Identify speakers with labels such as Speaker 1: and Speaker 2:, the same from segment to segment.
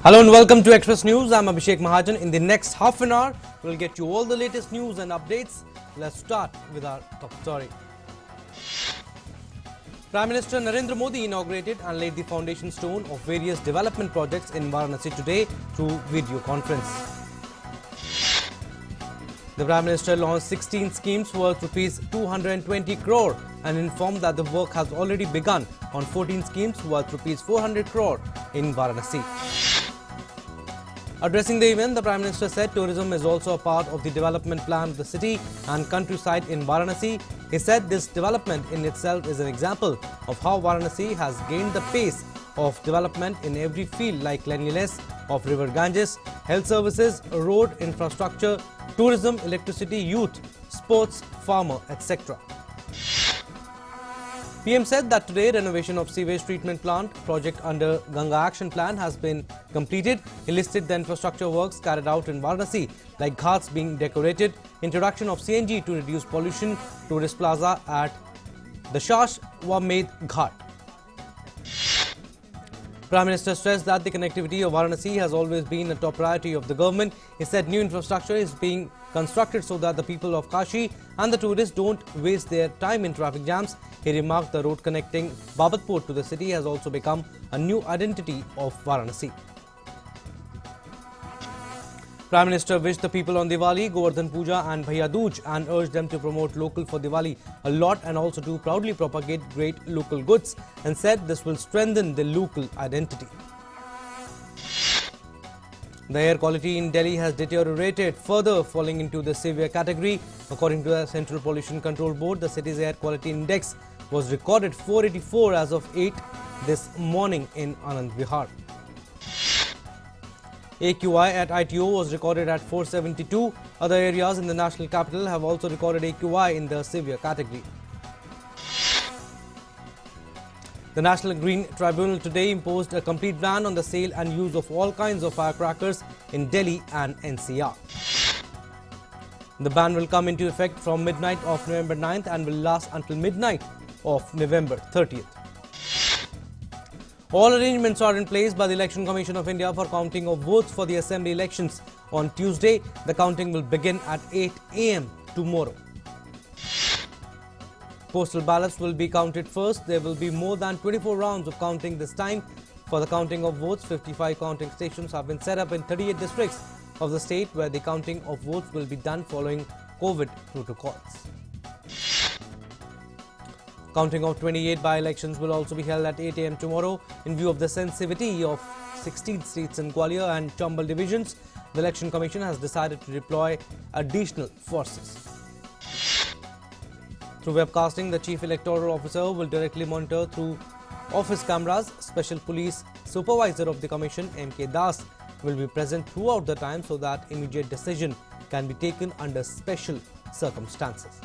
Speaker 1: Hello and welcome to Express News. I'm Abhishek Mahajan. In the next half an hour, we'll get you all the latest news and updates. Let's start with our top story. Prime Minister Narendra Modi inaugurated and laid the foundation stone of various development projects in Varanasi today through video conference. The Prime Minister launched 16 schemes worth rupees 220 crore and informed that the work has already begun on 14 schemes worth rupees 400 crore in Varanasi. Addressing the event, the Prime Minister said tourism is also a part of the development plan of the city and countryside in Varanasi. He said this development in itself is an example of how Varanasi has gained the pace of development in every field like cleanliness of river Ganges, health services, road infrastructure, tourism, electricity, youth, sports, farmer, etc. PM said that today renovation of sewage treatment plant project under Ganga Action Plan has been completed. He listed the infrastructure works carried out in Varanasi like ghats being decorated, introduction of CNG to reduce pollution, tourist plaza at the Shashwamedh Ghat. Prime Minister stressed that the connectivity of Varanasi has always been a top priority of the government. He said new infrastructure is being constructed so that the people of Kashi and the tourists don't waste their time in traffic jams. He remarked the road connecting Babatpur to the city has also become a new identity of Varanasi. Prime Minister wished the people on Diwali, Govardhan Puja and Bhaiya Dooj and urged them to promote local for Diwali a lot and also to proudly propagate great local goods and said this will strengthen the local identity. The air quality in Delhi has deteriorated further, falling into the severe category. According to the Central Pollution Control Board, the city's air quality index was recorded 484 as of 8 this morning in Anand Vihar. AQI at ITO was recorded at 472. Other areas in the national capital have also recorded AQI in the severe category. The National Green Tribunal today imposed a complete ban on the sale and use of all kinds of firecrackers in Delhi and NCR. The ban will come into effect from midnight of November 9th and will last until midnight of November 30th. All arrangements are in place by the Election Commission of India for counting of votes for the Assembly elections. On Tuesday, the counting will begin at 8 a.m. tomorrow. Postal ballots will be counted first. There will be more than 24 rounds of counting this time. For the counting of votes, 55 counting stations have been set up in 38 districts of the state where the counting of votes will be done following COVID protocols. Counting of 28 by-elections will also be held at 8 a.m. tomorrow. In view of the sensitivity of 16 seats in Gwalior and Chambal divisions, the Election Commission has decided to deploy additional forces. Through webcasting, the Chief Electoral Officer will directly monitor through office cameras. Special Police Supervisor of the Commission, M.K. Das, will be present throughout the time so that immediate decision can be taken under special circumstances.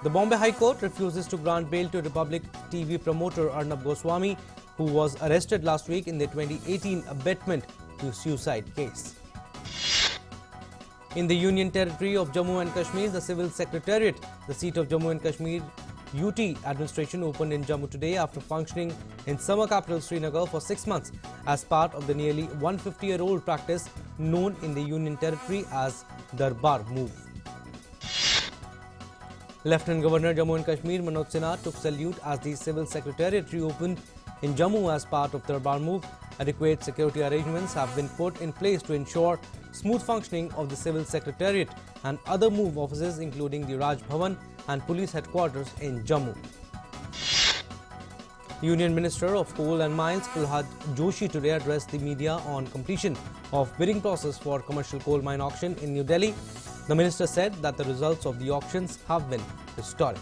Speaker 1: The Bombay High Court refuses to grant bail to Republic TV promoter Arnab Goswami, who was arrested last week in the 2018 abetment to suicide case. In the Union Territory of Jammu and Kashmir, the Civil Secretariat, the seat of Jammu and Kashmir UT administration, opened in Jammu today after functioning in summer capital Srinagar for 6 months as part of the nearly 150-year-old practice known in the Union Territory as Darbar Move. Lieutenant Governor Jammu and Kashmir Manoj Sinha took salute as the Civil Secretariat reopened in Jammu as part of Darbar Move. Adequate security arrangements have been put in place to ensure smooth functioning of the Civil Secretariat and other MOVE offices including the Raj Bhavan and Police Headquarters in Jammu. Union Minister of Coal and Mines Prahlad Joshi today addressed the media on completion of bidding process for commercial coal mine auction in New Delhi. The minister said that the results of the auctions have been historic.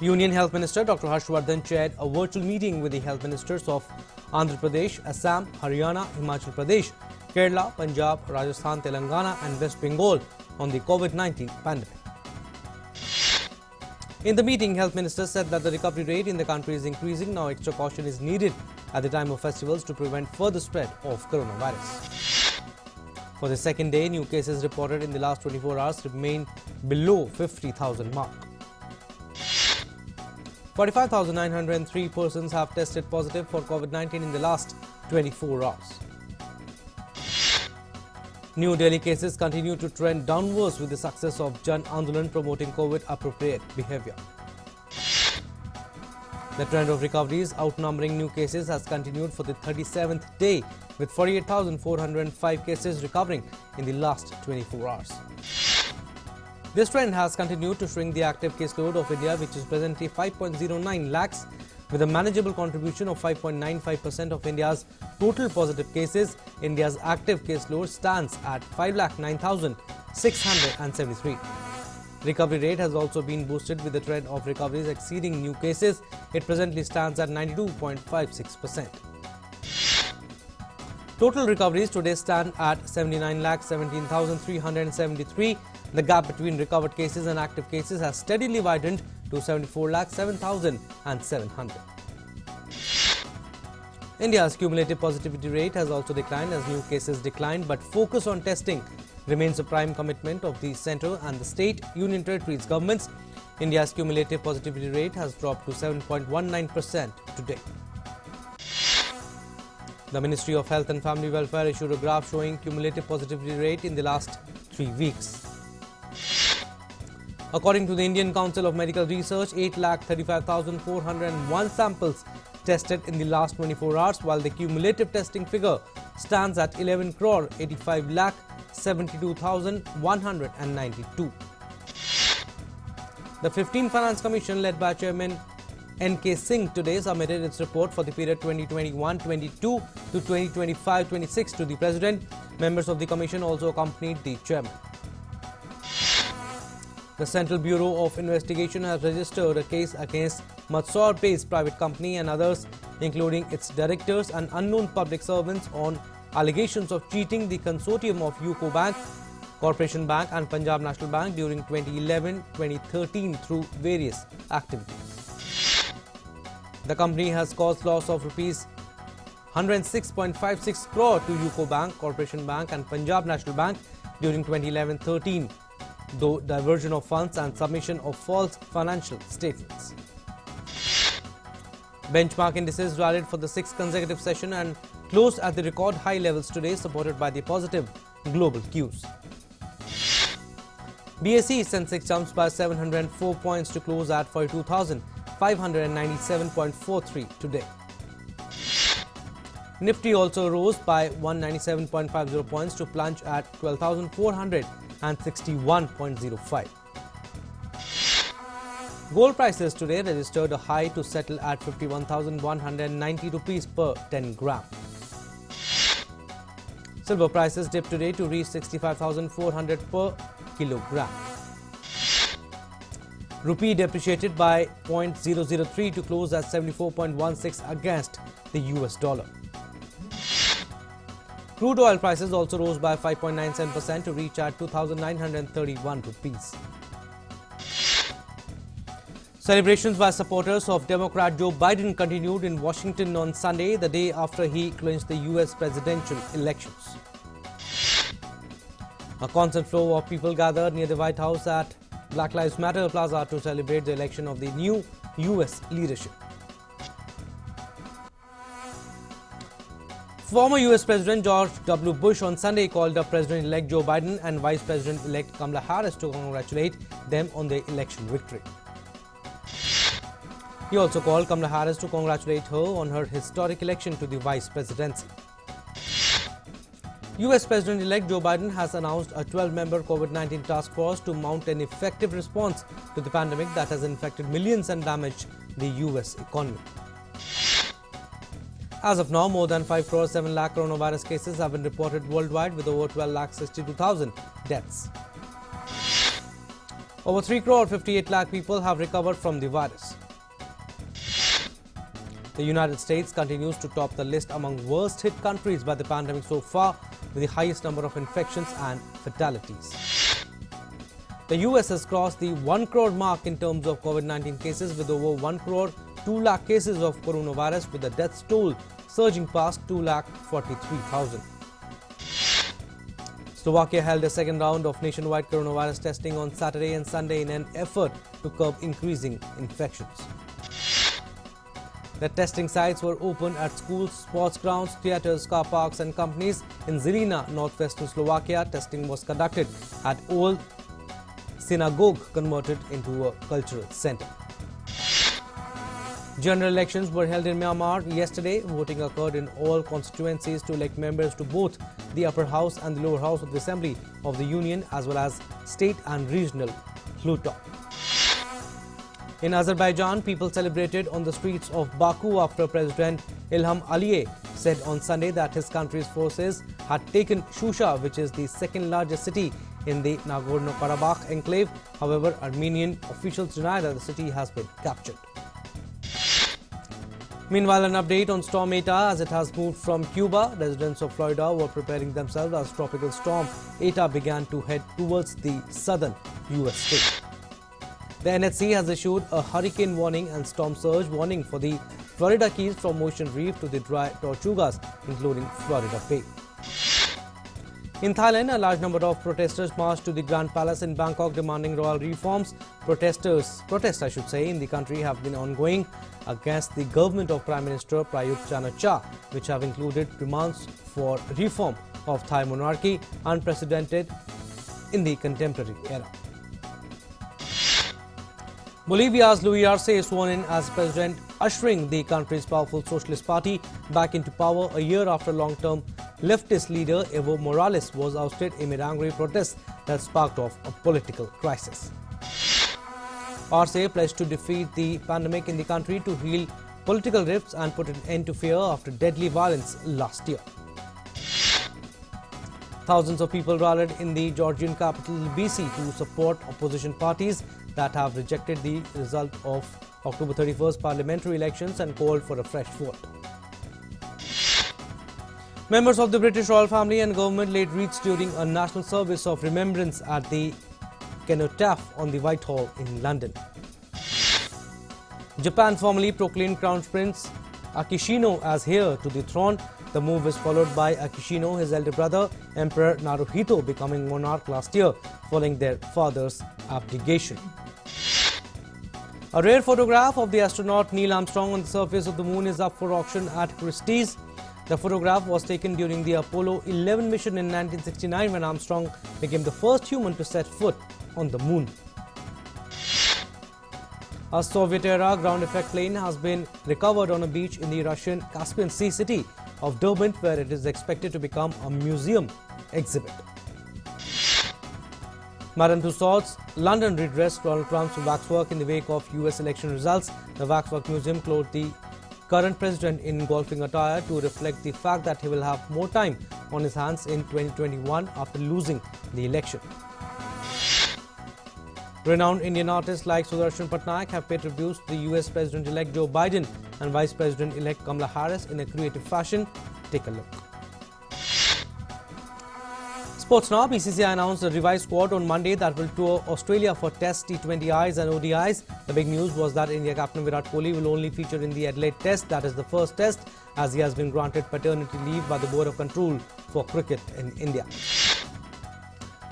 Speaker 1: Union Health Minister Dr. Harshvardhan chaired a virtual meeting with the health ministers of Andhra Pradesh, Assam, Haryana, Himachal Pradesh, Kerala, Punjab, Rajasthan, Telangana and West Bengal on the COVID-19 pandemic. In the meeting, health ministers said that the recovery rate in the country is increasing. Now extra caution is needed at the time of festivals to prevent further spread of coronavirus. For the second day, new cases reported in the last 24 hours remain below 50,000 mark. 45,903 persons have tested positive for COVID-19 in the last 24 hours. New Delhi cases continue to trend downwards with the success of Jan Andolan promoting COVID-appropriate behavior. The trend of recoveries outnumbering new cases has continued for the 37th day, with 48,405 cases recovering in the last 24 hours. This trend has continued to shrink the active caseload of India, which is presently 5.09 lakhs, with a manageable contribution of 5.95% of India's total positive cases. India's active caseload stands at 5,09,673. Recovery rate has also been boosted with the trend of recoveries exceeding new cases. It presently stands at 92.56%. Total recoveries today stand at 79,17,373. The gap between recovered cases and active cases has steadily widened to 74,07,700. India's cumulative positivity rate has also declined as new cases declined, but focus on testing remains a prime commitment of the centre and the state, union territories governments. India's cumulative positivity rate has dropped to 7.19% today. The Ministry of Health and Family Welfare issued a graph showing cumulative positivity rate in the last 3 weeks. According to the Indian Council of Medical Research, 8,35,401 samples tested in the last 24 hours, while the cumulative testing figure stands at 11,85,72,192. The 15th Finance Commission, led by Chairman N.K. Singh, today submitted its report for the period 2021-22 to 2025-26 to the President. Members of the Commission also accompanied the Chairman. The Central Bureau of Investigation has registered a case against Mandsaur-based private company and others, including its directors and unknown public servants, on allegations of cheating the consortium of UCO Bank, Corporation Bank and Punjab National Bank during 2011-2013 through various activities. The company has caused loss of rupees 106.56 crore to UCO Bank, Corporation Bank and Punjab National Bank during 2011-13, though diversion of funds and submission of false financial statements. Benchmark indices rallied for the 6th consecutive session and closed at the record high levels today, supported by the positive global cues. BSE Sensex jumps by 704 points to close at 42,597.43 today. Nifty also rose by 197.50 points to plunge at 12,461.05. Gold prices today registered a high to settle at 51,190 rupees per 10 gram. Silver prices dipped today to reach 65,400 per kilogram. Rupee depreciated by 0.003 to close at 74.16 against the US dollar. Crude oil prices also rose by 5.97% to reach at 2,931 rupees. Celebrations by supporters of Democrat Joe Biden continued in Washington on Sunday, the day after he clinched the US presidential elections. A constant flow of people gathered near the White House at Black Lives Matter Plaza to celebrate the election of the new US leadership. Former US President George W. Bush on Sunday called up President-elect Joe Biden and Vice President-elect Kamala Harris to congratulate them on their election victory. He also called Kamala Harris to congratulate her on her historic election to the vice presidency. US President-elect Joe Biden has announced a 12-member COVID-19 task force to mount an effective response to the pandemic that has infected millions and damaged the US economy. As of now, more than 5 crore 7 lakh coronavirus cases have been reported worldwide, with over 12 lakh 62,000 deaths. Over 3 crore 58 lakh people have recovered from the virus. The United States continues to top the list among worst hit countries by the pandemic so far, with the highest number of infections and fatalities. The US has crossed the 1 crore mark in terms of COVID-19 cases, with over 1 crore 2 lakh cases of coronavirus, with the death toll surging past 2,43,000. Slovakia held a second round of nationwide coronavirus testing on Saturday and Sunday in an effort to curb increasing infections. The testing sites were opened at schools, sports grounds, theatres, car parks and companies. In Žilina, northwestern Slovakia, testing was conducted at old synagogue converted into a cultural centre. General elections were held in Myanmar yesterday. Voting occurred in all constituencies to elect members to both the upper house and the lower house of the Assembly of the Union, as well as state and regional Hluttaw. In Azerbaijan, people celebrated on the streets of Baku after President Ilham Aliyev said on Sunday that his country's forces had taken Shusha, which is the second largest city in the Nagorno-Karabakh enclave. However, Armenian officials deny that the city has been captured. Meanwhile, an update on Storm Eta as it has moved from Cuba. Residents of Florida were preparing themselves as tropical storm Eta began to head towards the southern U.S. state. The NHC has issued a hurricane warning and storm surge warning for the Florida Keys from Ocean Reef to the dry Tortugas, including Florida Bay. In Thailand, a large number of protesters marched to the Grand Palace in Bangkok demanding royal reforms. Protests in the country have been ongoing against the government of Prime Minister Prayut Chan-o-cha, which have included demands for reform of Thai monarchy, unprecedented in the contemporary era. Bolivia's Luis Arce is sworn in as president, ushering the country's powerful Socialist Party back into power a year after long-term leftist leader Evo Morales was ousted amid angry protests that sparked off a political crisis. Arce pledged to defeat the pandemic in the country, to heal political rifts and put an end to fear after deadly violence last year. Thousands of people rallied in the Georgian capital Tbilisi to support opposition parties that have rejected the result of October 31st parliamentary elections and called for a fresh vote. Members of the British royal family and government laid wreaths during a national service of remembrance at the Cenotaph on the Whitehall in London. Japan formally proclaimed Crown Prince Akishino as heir to the throne. The move is followed by Akishino, his elder brother, Emperor Naruhito, becoming monarch last year following their father's abdication. A rare photograph of the astronaut Neil Armstrong on the surface of the moon is up for auction at Christie's. The photograph was taken during the Apollo 11 mission in 1969 when Armstrong became the first human to set foot on the moon. A Soviet-era ground effect plane has been recovered on a beach in the Russian Caspian Sea city of Derbent, where it is expected to become a museum exhibit. Madame Tussauds London redressed Donald Trump's waxwork in the wake of US election results. The Waxwork Museum clothed the current president in golfing attire to reflect the fact that he will have more time on his hands in 2021 after losing the election. Renowned Indian artists like Sudarshan Patnaik have paid tributes to the US President-elect Joe Biden and Vice President-elect Kamala Harris in a creative fashion. Take a look. Sports now. BCCI announced a revised squad on Monday that will tour Australia for Tests, T20Is and ODIs. The big news was that India captain Virat Kohli will only feature in the Adelaide Test, that is the first test, as he has been granted paternity leave by the Board of Control for Cricket in India.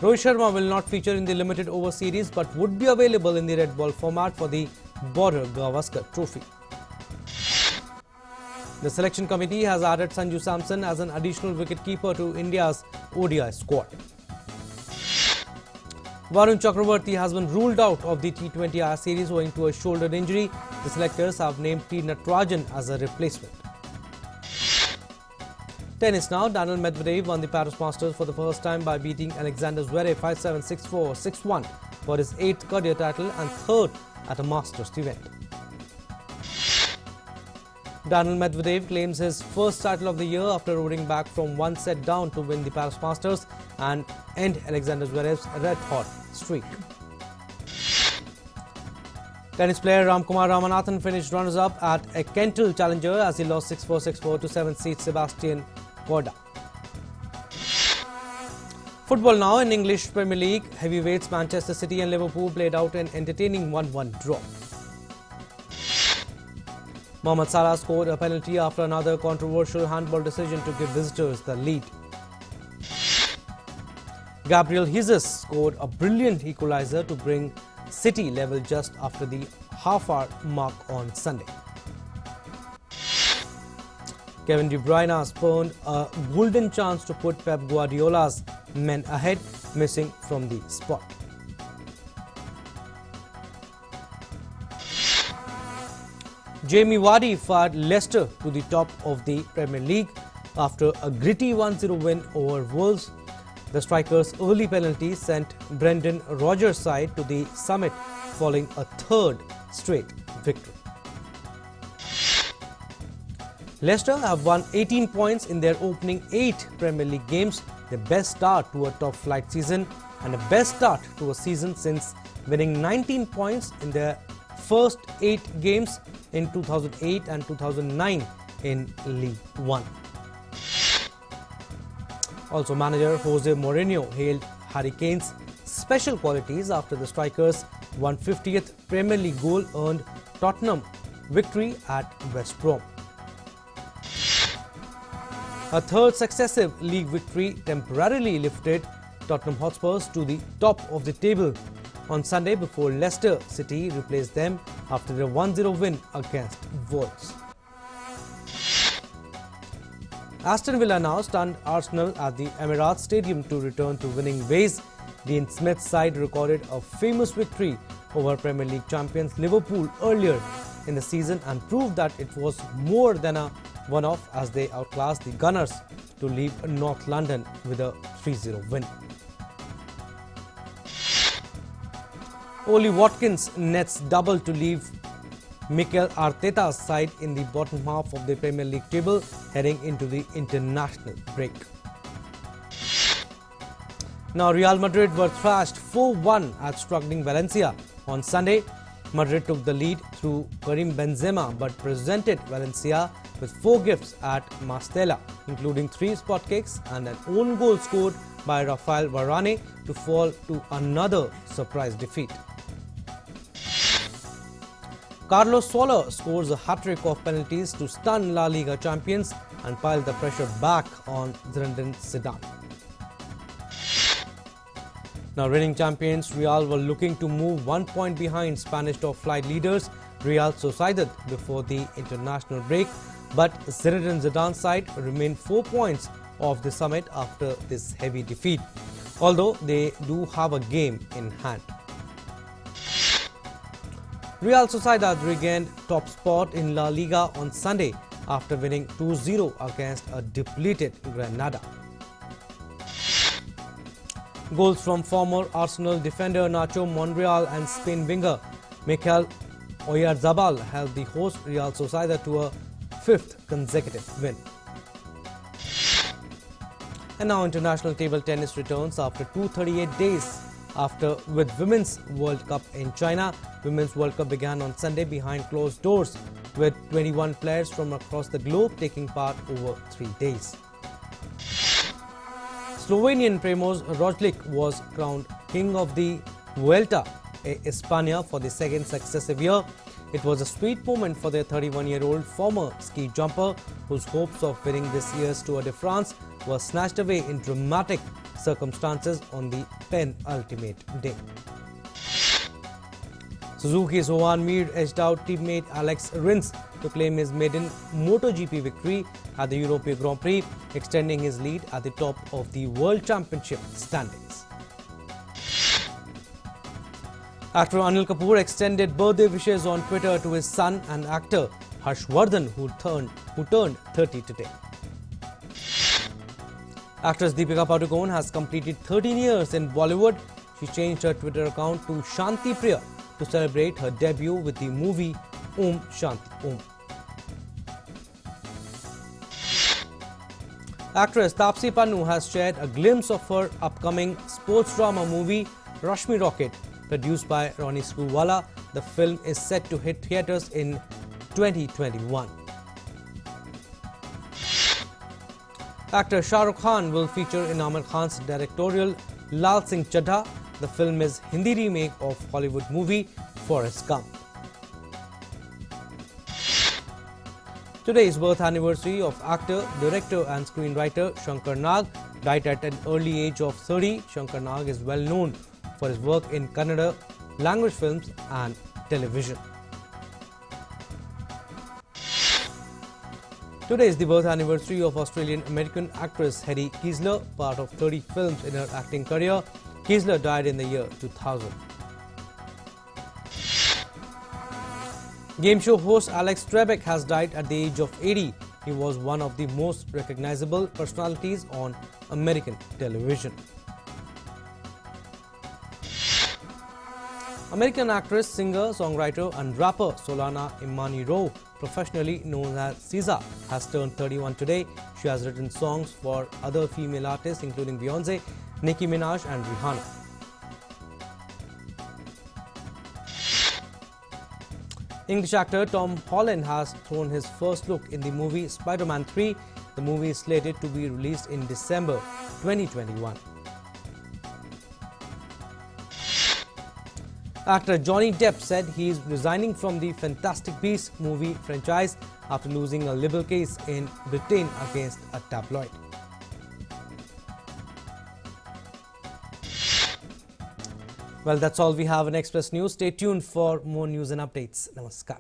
Speaker 1: Rohit Sharma will not feature in the limited over series but would be available in the red ball format for the Border Gavaskar Trophy. The selection committee has added Sanju Samson as an additional wicket-keeper to India's ODI squad. Varun Chakravarti has been ruled out of the T20I series owing to a shoulder injury. The selectors have named T. Natarajan as a replacement. Tennis now. Daniil Medvedev won the Paris Masters for the first time by beating Alexander Zverev 5-7, 6-4, 6-1 for his 8th career title and 3rd at a Masters event. Daniil Medvedev claims his first title of the year after roaring back from one set down to win the Paris Masters and end Alexander Zverev's red-hot streak. Tennis player Ramkumar Ramanathan finished runners-up at a Kentel Challenger as he lost 6-4, 6-4 to 7th-seed Sebastian Korda. Football now. In English Premier League, heavyweights Manchester City and Liverpool played out an entertaining 1-1 draw. Mohamed Salah scored a penalty after another controversial handball decision to give visitors the lead. Gabriel Jesus scored a brilliant equalizer to bring City level just after the half-hour mark on Sunday. Kevin De Bruyne spurned a golden chance to put Pep Guardiola's men ahead, missing from the spot. Jamie Vardy fired Leicester to the top of the Premier League after a gritty 1-0 win over Wolves. The striker's early penalty sent Brendan Rodgers' side to the summit following a third straight victory. Leicester have won 18 points in their opening 8 Premier League games, the best start to a top-flight season and the best start to a season since winning 19 points in their first 8 games in 2008 and 2009 in League One. Also, manager Jose Mourinho hailed Harry Kane's special qualities after the striker's 150th Premier League goal earned Tottenham victory at West Brom. A third successive league victory temporarily lifted Tottenham Hotspurs to the top of the table on Sunday before Leicester City replaced them after their 1-0 win against Wolves. Aston Villa now stunned Arsenal at the Emirates Stadium to return to winning ways. Dean Smith's side recorded a famous victory over Premier League champions Liverpool earlier in the season and proved that it was more than a one-off as they outclassed the Gunners to leave North London with a 3-0 win. Oli Watkins nets double to leave Mikel Arteta's side in the bottom half of the Premier League table heading into the international break. Now Real Madrid were thrashed 4-1 at struggling Valencia on Sunday. Madrid took the lead through Karim Benzema but presented Valencia with 4 gifts at Mestalla, including 3 spot kicks and an own goal scored by Rafael Varane to fall to another surprise defeat. Carlos Soler scores a hat-trick of penalties to stun La Liga champions and pile the pressure back on Zinedine Zidane. Now reigning champions Real were looking to move 1 point behind Spanish top-flight leaders Real Sociedad before the international break, but Zinedine Zidane's side remained 4 points off the summit after this heavy defeat, although they do have a game in hand. Real Sociedad regained top spot in La Liga on Sunday after winning 2-0 against a depleted Granada. Goals from former Arsenal defender Nacho Monreal and Spain winger Mikel Oyarzabal helped the host Real Sociedad to a 5th consecutive win. And now international table tennis returns after 238 days. With Women's World Cup in China, Women's World Cup began on Sunday behind closed doors with 21 players from across the globe taking part over 3 days. Slovenian Primož Roglič was crowned king of the Vuelta a España for the 2nd successive year. It was a sweet moment for the 31-year-old former ski jumper whose hopes of winning this year's Tour de France were snatched away in dramatic circumstances on the penultimate day. Suzuki's Joan Mir edged out teammate Alex Rins to claim his maiden MotoGP victory at the European Grand Prix, extending his lead at the top of the World Championship standings. Actor Anil Kapoor extended birthday wishes on Twitter to his son and actor Harshvardhan, who turned 30 today. Actress Deepika Padukone has completed 13 years in Bollywood. She changed her Twitter account to Shanti Priya to celebrate her debut with the movie Om Shanti Om. Actress Taapsee Pannu has shared a glimpse of her upcoming sports drama movie Rashmi Rocket, produced by Ronnie Screwvala. The film is set to hit theatres in 2021. Actor Shah Rukh Khan will feature in Aamir Khan's directorial Lal Singh Chaddha. The film is Hindi remake of Hollywood movie Forrest Gump. Today is birth anniversary of actor, director and screenwriter Shankar Nag. Died at an early age of 30, Shankar Nag is well known for his work in Kannada language films and television. Today is the birth anniversary of Australian-American actress Hetty Kiesler, part of 30 films in her acting career. Kiesler died in the year 2000. Game show host Alex Trebek has died at the age of 80. He was one of the most recognizable personalities on American television. American actress, singer, songwriter and rapper Solana Imani-Rowe, professionally known as SZA, has turned 31 today. She has written songs for other female artists including Beyonce, Nicki Minaj and Rihanna. English actor Tom Holland has thrown his first look in the movie Spider-Man 3. The movie is slated to be released in December 2021. Actor Johnny Depp said he is resigning from the Fantastic Beasts movie franchise after losing a libel case in Britain against a tabloid. Well, that's all we have in Express News. Stay tuned for more news and updates. Namaskar.